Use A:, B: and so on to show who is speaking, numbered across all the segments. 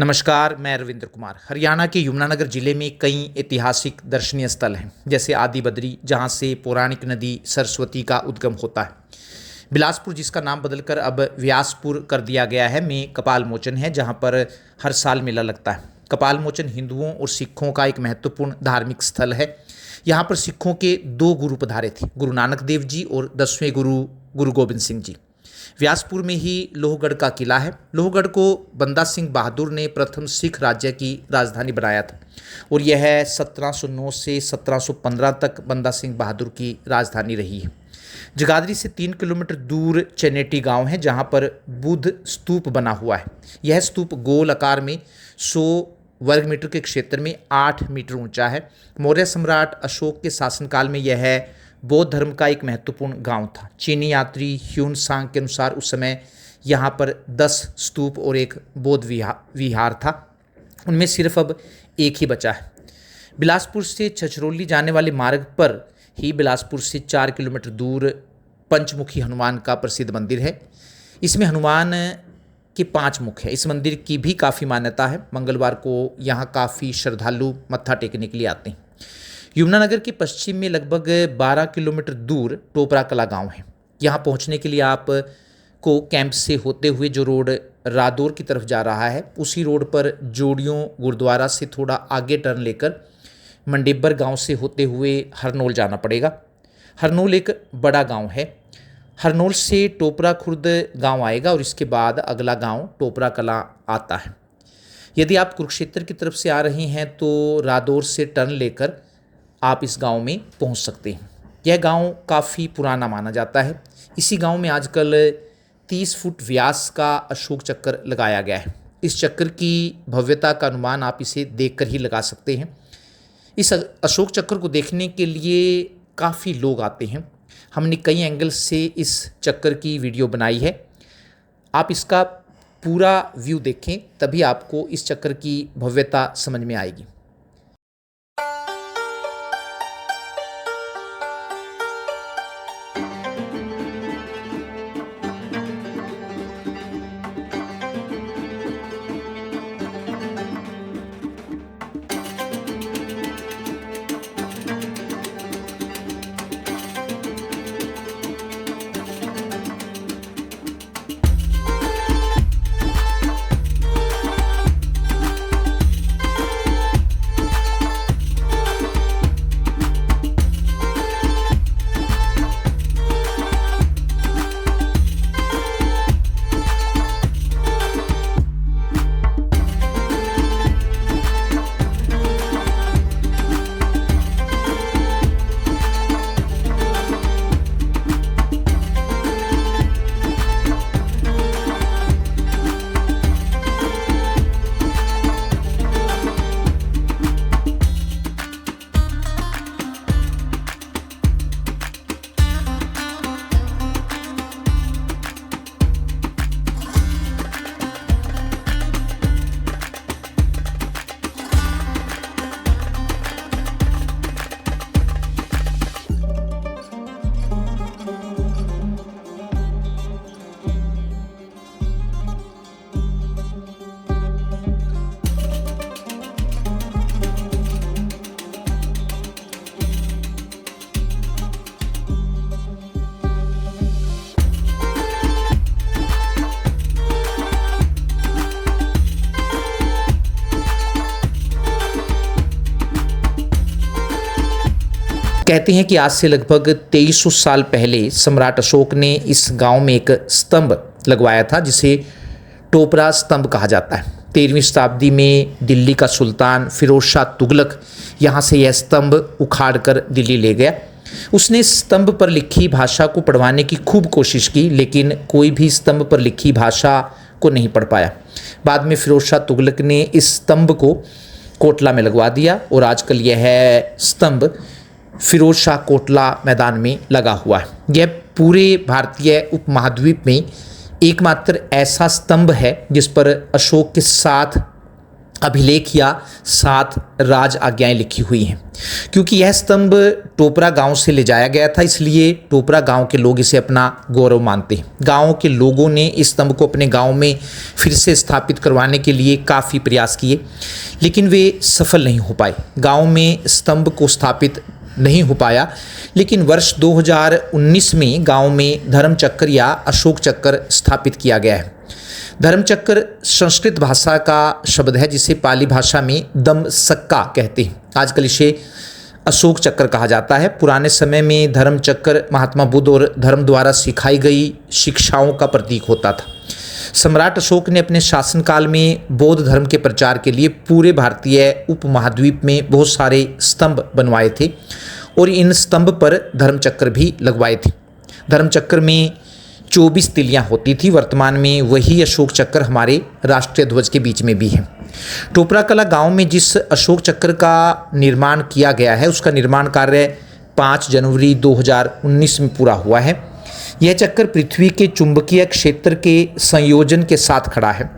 A: नमस्कार, मैं रविंद्र कुमार। हरियाणा के यमुनानगर जिले में कई ऐतिहासिक दर्शनीय स्थल हैं, जैसे आदि बद्री, जहां से पौराणिक नदी सरस्वती का उद्गम होता है। बिलासपुर, जिसका नाम बदलकर अब व्यासपुर कर दिया गया है, में कपाल मोचन है, जहां पर हर साल मेला लगता है। कपाल मोचन हिंदुओं और सिखों का एक महत्वपूर्ण धार्मिक स्थल है। यहाँ पर सिखों के दो गुरु पधारे थे, गुरु नानक देव जी और 10वें गुरु गुरु गोबिंद सिंह जी। व्यासपुर में ही लोहगढ़ का किला है। लोहगढ़ को बंदा सिंह बहादुर ने प्रथम सिख राज्य की राजधानी बनाया था और यह 1709 से 1715 तक बंदा सिंह बहादुर की राजधानी रही है। जगाधरी से 3 किलोमीटर दूर चनेटी गांव है, जहां पर बुद्ध स्तूप बना हुआ है। यह स्तूप गोल आकार में 100 वर्ग मीटर के क्षेत्र में 8 मीटर ऊंचा है। मौर्य सम्राट अशोक के शासनकाल में यह बौद्ध धर्म का एक महत्वपूर्ण गांव था। चीनी यात्री ह्यून सांग के अनुसार उस समय यहाँ पर 10 स्तूप और एक बौद्ध विहार था। उनमें सिर्फ अब एक ही बचा है। बिलासपुर से छछरौली जाने वाले मार्ग पर ही बिलासपुर से 4 किलोमीटर दूर पंचमुखी हनुमान का प्रसिद्ध मंदिर है। इसमें हनुमान के 5 मुख हैं। इस मंदिर की भी काफ़ी मान्यता है। मंगलवार को यहाँ काफ़ी श्रद्धालु मत्था टेकने के लिए आते हैं। यमुनानगर के पश्चिम में लगभग 12 किलोमीटर दूर टोपरा कला गांव है। यहाँ पहुँचने के लिए आप को कैंप से होते हुए जो रोड रादौर की तरफ जा रहा है, उसी रोड पर जोड़ियों गुरुद्वारा से थोड़ा आगे टर्न लेकर मंडेबर गांव से होते हुए हरनौल जाना पड़ेगा। हरनौल एक बड़ा गांव है। हरनौल से टोपरा खुर्द गांव आएगा और इसके बाद अगला गांव टोपरा कला आता है। यदि आप कुरुक्षेत्र की तरफ से आ रहे हैं तो रादौर से टर्न लेकर आप इस गांव में पहुंच सकते हैं। यह गांव काफ़ी पुराना माना जाता है। इसी गांव में आजकल 30 फुट व्यास का अशोक चक्र लगाया गया है। इस चक्र की भव्यता का अनुमान आप इसे देखकर ही लगा सकते हैं। इस अशोक चक्र को देखने के लिए काफ़ी लोग आते हैं। हमने कई एंगल से इस चक्र की वीडियो बनाई है। आप इसका पूरा व्यू देखें, तभी आपको इस चक्र की भव्यता समझ में आएगी। कहते हैं कि आज से लगभग 2300 साल पहले सम्राट अशोक ने इस गांव में एक स्तंभ लगवाया था, जिसे टोपरा स्तंभ कहा जाता है। 13वीं शताब्दी में दिल्ली का सुल्तान फिरोज शाह तुगलक यहाँ से यह स्तंभ उखाड़कर दिल्ली ले गया। उसने स्तंभ पर लिखी भाषा को पढ़वाने की खूब कोशिश की, लेकिन कोई भी स्तंभ पर लिखी भाषा को नहीं पढ़ पाया। बाद में फिरोज शाह तुगलक ने इस स्तंभ को कोटला में लगवा दिया और आजकल यह स्तंभ फिरोज शाह कोटला मैदान में लगा हुआ है। यह पूरे भारतीय उपमहाद्वीप में एकमात्र ऐसा स्तंभ है जिस पर अशोक के साथ अभिलेख या 7 राज आज्ञाएं लिखी हुई हैं। क्योंकि यह स्तंभ टोपरा गांव से ले जाया गया था, इसलिए टोपरा गांव के लोग इसे अपना गौरव मानते हैं। गांव के लोगों ने इस स्तंभ को अपने गांव में फिर से स्थापित करवाने के लिए काफ़ी प्रयास किए, लेकिन वे सफल नहीं हो पाए। गांव में स्तंभ को स्थापित नहीं हो पाया, लेकिन वर्ष 2019 में गांव में धर्म चक्र या अशोक चक्र स्थापित किया गया है। धर्म चक्र संस्कृत भाषा का शब्द है, जिसे पाली भाषा में दम सक्का कहते हैं। आजकल इसे अशोक चक्र कहा जाता है। पुराने समय में धर्म चक्र महात्मा बुद्ध और धर्म द्वारा सिखाई गई शिक्षाओं का प्रतीक होता था। सम्राट अशोक ने अपने शासनकाल में बौद्ध धर्म के प्रचार के लिए पूरे भारतीय उपमहाद्वीप में बहुत सारे स्तंभ बनवाए थे और इन स्तंभ पर धर्म चक्र भी लगवाए थे। धर्म चक्र में 24 तिलियां होती थी। वर्तमान में वही अशोक चक्र हमारे राष्ट्रीय ध्वज के बीच में भी है। टोपरा कला गांव में जिस अशोक चक्र का निर्माण किया गया है, उसका निर्माण कार्य 5 जनवरी 2019 में पूरा हुआ है। यह चक्र पृथ्वी के चुंबकीय क्षेत्र के संयोजन के साथ खड़ा है,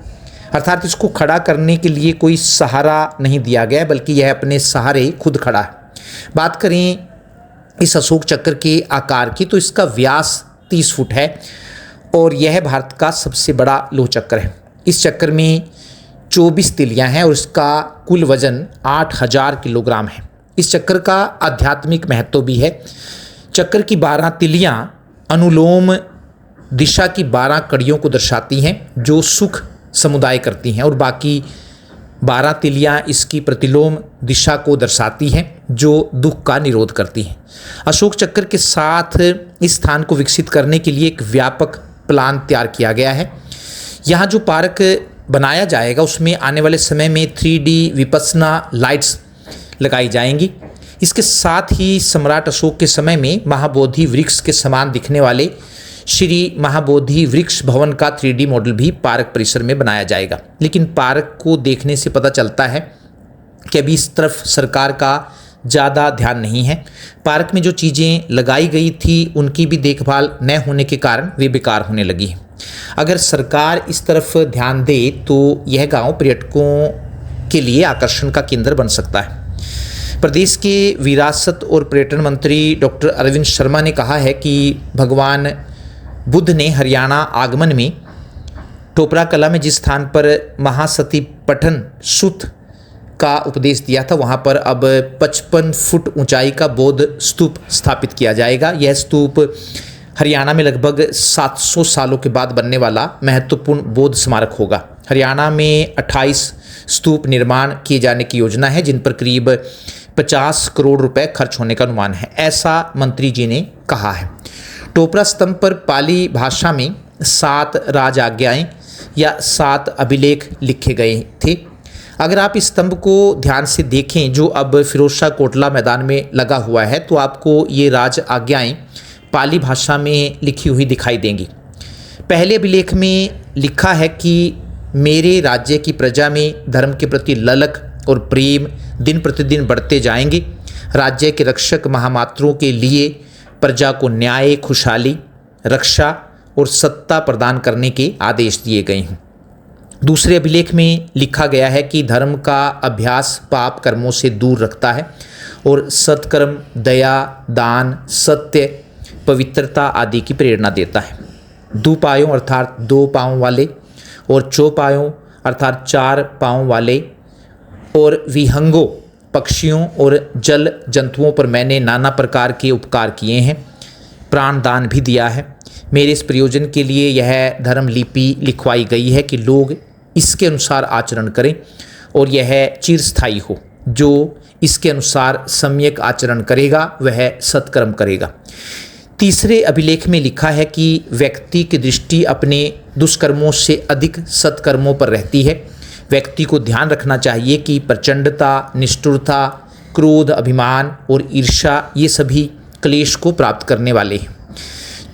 A: अर्थात इसको खड़ा करने के लिए कोई सहारा नहीं दिया गया, बल्कि यह अपने सहारे खुद खड़ा है। बात करें इस अशोक चक्र के आकार की, तो इसका व्यास 30 फुट है और यह भारत का सबसे बड़ा लोह चक्र है। इस चक्र में 24 तिलियां हैं और इसका कुल वजन 8000 किलोग्राम है। इस चक्र का आध्यात्मिक महत्व भी है। चक्र की 12 तिलियां अनुलोम दिशा की 12 कड़ियों को दर्शाती हैं, जो सुख समुदाय करती हैं, और बाकी 12 तिलियां इसकी प्रतिलोम दिशा को दर्शाती हैं, जो दुख का निरोध करती हैं। अशोक चक्र के साथ इस स्थान को विकसित करने के लिए एक व्यापक प्लान तैयार किया गया है। यहाँ जो पार्क बनाया जाएगा उसमें आने वाले समय में 3D विपस्सना लाइट्स लगाई जाएंगी। इसके साथ ही सम्राट अशोक के समय में महाबोधि वृक्ष के समान दिखने वाले श्री महाबोधि वृक्ष भवन का 3D मॉडल भी पार्क परिसर में बनाया जाएगा। लेकिन पार्क को देखने से पता चलता है कि अभी इस तरफ सरकार का ज़्यादा ध्यान नहीं है। पार्क में जो चीज़ें लगाई गई थी उनकी भी देखभाल न होने के कारण वे बेकार होने लगी हैं। अगर सरकार इस तरफ ध्यान दे तो यह गांव पर्यटकों के लिए आकर्षण का केंद्र बन सकता है। प्रदेश के विरासत और पर्यटन मंत्री डॉक्टर अरविंद शर्मा ने कहा है कि भगवान बुद्ध ने हरियाणा आगमन में टोपरा कला में जिस स्थान पर महासती पठन सुत का उपदेश दिया था, वहाँ पर अब 55 फुट ऊंचाई का बौद्ध स्तूप स्थापित किया जाएगा। यह स्तूप हरियाणा में लगभग 700 सालों के बाद बनने वाला महत्वपूर्ण बौद्ध स्मारक होगा। हरियाणा में 28 स्तूप निर्माण किए जाने की योजना है, जिन पर करीब 50 करोड़ रुपए खर्च होने का अनुमान है, ऐसा मंत्री जी ने कहा है। टोपरा स्तंभ पर पाली भाषा में 7 राज आज्ञाएं या 7 अभिलेख लिखे गए थे। अगर आप इस स्तंभ को ध्यान से देखें, जो अब फिरोजशाह कोटला मैदान में लगा हुआ है, तो आपको ये राज आज्ञाएं पाली भाषा में लिखी हुई दिखाई देंगी। पहले अभिलेख में लिखा है कि मेरे राज्य की प्रजा में धर्म के प्रति ललक और प्रेम दिन प्रतिदिन बढ़ते जाएंगे। राज्य के रक्षक महामात्रों के लिए प्रजा को न्याय, खुशहाली, रक्षा और सत्ता प्रदान करने के आदेश दिए गए हैं। दूसरे अभिलेख में लिखा गया है कि धर्म का अभ्यास पाप कर्मों से दूर रखता है और सत्कर्म, दया, दान, सत्य, पवित्रता आदि की प्रेरणा देता है। दुपायों अर्थात 2 पाँव वाले और चौपायों अर्थात 4 पाँव वाले और विहंगों पक्षियों और जल जंतुओं पर मैंने नाना प्रकार के उपकार किए हैं, प्राण दान भी दिया है। मेरे इस प्रयोजन के लिए यह धर्म लिपि लिखवाई गई है कि लोग इसके अनुसार आचरण करें और यह चिरस्थायी हो। जो इसके अनुसार सम्यक आचरण करेगा वह सत्कर्म करेगा। तीसरे अभिलेख में लिखा है कि व्यक्ति की दृष्टि अपने दुष्कर्मों से अधिक सत्कर्मों पर रहती है। व्यक्ति को ध्यान रखना चाहिए कि प्रचंडता, निष्ठुरता, क्रोध, अभिमान और ईर्ष्या ये सभी क्लेश को प्राप्त करने वाले हैं।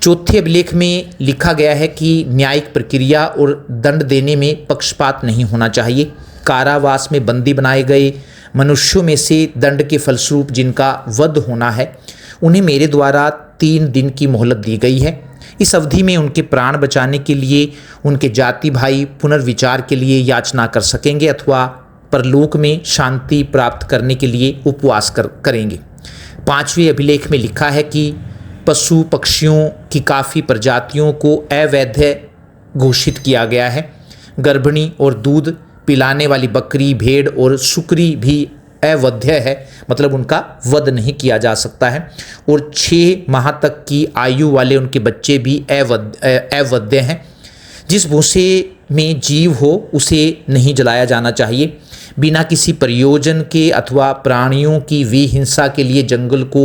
A: चौथे अभिलेख में लिखा गया है कि न्यायिक प्रक्रिया और दंड देने में पक्षपात नहीं होना चाहिए। कारावास में बंदी बनाए गए मनुष्यों में से दंड के फलस्वरूप जिनका वध होना है, उन्हें मेरे द्वारा 3 दिन की मोहलत दी गई है। इस अवधि में उनके प्राण बचाने के लिए उनके जाति भाई पुनर्विचार के लिए याचना कर सकेंगे अथवा परलोक में शांति प्राप्त करने के लिए उपवास करेंगे। 5वें अभिलेख में लिखा है कि पशु पक्षियों की काफ़ी प्रजातियों को अवैध घोषित किया गया है। गर्भिणी और दूध पिलाने वाली बकरी, भेड़ और सुकरी भी अवैध है, मतलब उनका वध नहीं किया जा सकता है। और 6 माह तक की आयु वाले उनके बच्चे भी अवैध हैं। जिस भूसे में जीव हो उसे नहीं जलाया जाना चाहिए। बिना किसी प्रयोजन के अथवा प्राणियों की विहिंसा के लिए जंगल को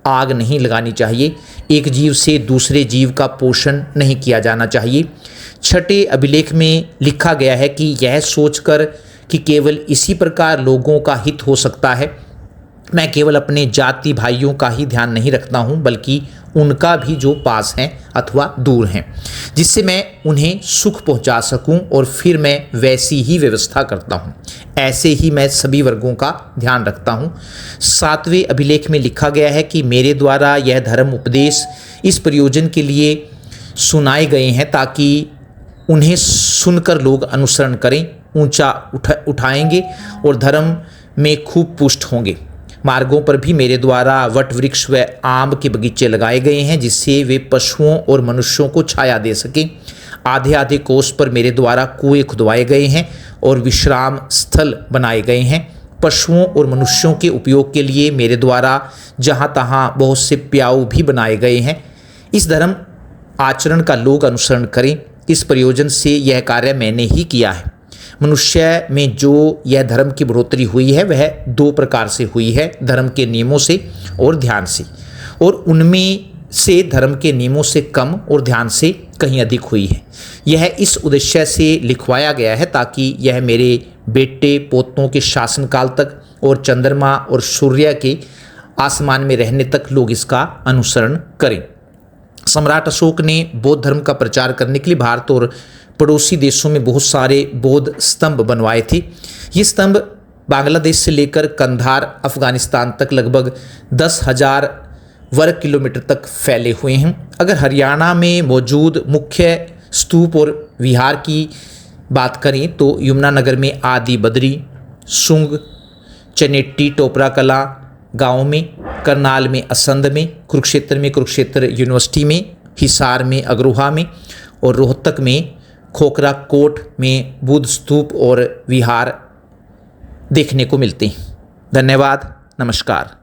A: आग नहीं लगानी चाहिए। एक जीव से दूसरे जीव का पोषण नहीं किया जाना चाहिए। 6ठे अभिलेख में लिखा गया है कि यह सोचकर कि केवल इसी प्रकार लोगों का हित हो सकता है, मैं केवल अपने जाति भाइयों का ही ध्यान नहीं रखता हूँ, बल्कि उनका भी जो पास हैं अथवा दूर हैं, जिससे मैं उन्हें सुख पहुँचा सकूँ, और फिर मैं वैसी ही व्यवस्था करता हूँ। ऐसे ही मैं सभी वर्गों का ध्यान रखता हूँ। 7वें अभिलेख में लिखा गया है कि मेरे द्वारा यह धर्म उपदेश इस प्रयोजन के लिए सुनाए गए हैं ताकि उन्हें सुनकर लोग अनुसरण करें, ऊंचा उठाएंगे और धर्म में खूब पुष्ट होंगे। मार्गों पर भी मेरे द्वारा वट वृक्ष व आम के बगीचे लगाए गए हैं, जिससे वे पशुओं और मनुष्यों को छाया दे सकें। आधे आधे कोस पर मेरे द्वारा कुएं खुदवाए गए हैं और विश्राम स्थल बनाए गए हैं। पशुओं और मनुष्यों के उपयोग के लिए मेरे द्वारा जहाँ तहाँ बहुत से प्याऊ भी बनाए गए हैं। इस धर्म आचरण का लोग अनुसरण करें। इस प्रयोजन से यह कार्य मैंने ही किया है। मनुष्य में जो यह धर्म की बढ़ोतरी हुई है वह 2 प्रकार से हुई है, धर्म के नियमों से और ध्यान से, और उनमें से धर्म के नियमों से कम और ध्यान से कहीं अधिक हुई है। यह इस उद्देश्य से लिखवाया गया है ताकि यह मेरे बेटे पोतों के शासनकाल तक और चंद्रमा और सूर्य के आसमान में रहने तक लोग इसका अनुसरण करें। सम्राट अशोक ने बौद्ध धर्म का प्रचार करने के लिए भारत और पड़ोसी देशों में बहुत सारे बौद्ध स्तंभ बनवाए थे। ये स्तंभ बांग्लादेश से लेकर कंधार अफगानिस्तान तक लगभग 10,000 वर्ग किलोमीटर तक फैले हुए हैं। अगर हरियाणा में मौजूद मुख्य स्तूप और विहार की बात करें तो यमुनानगर में आदि बद्री, सुंग, चनेट्टी, टोपरा कला गाँव में, करनाल में असंध में, कुरुक्षेत्र में कुरुक्षेत्र यूनिवर्सिटी में, हिसार में अग्रोहा में, और रोहतक में खोखरा कोट में बुद्ध स्तूप और विहार देखने को मिलते हैं। धन्यवाद, नमस्कार।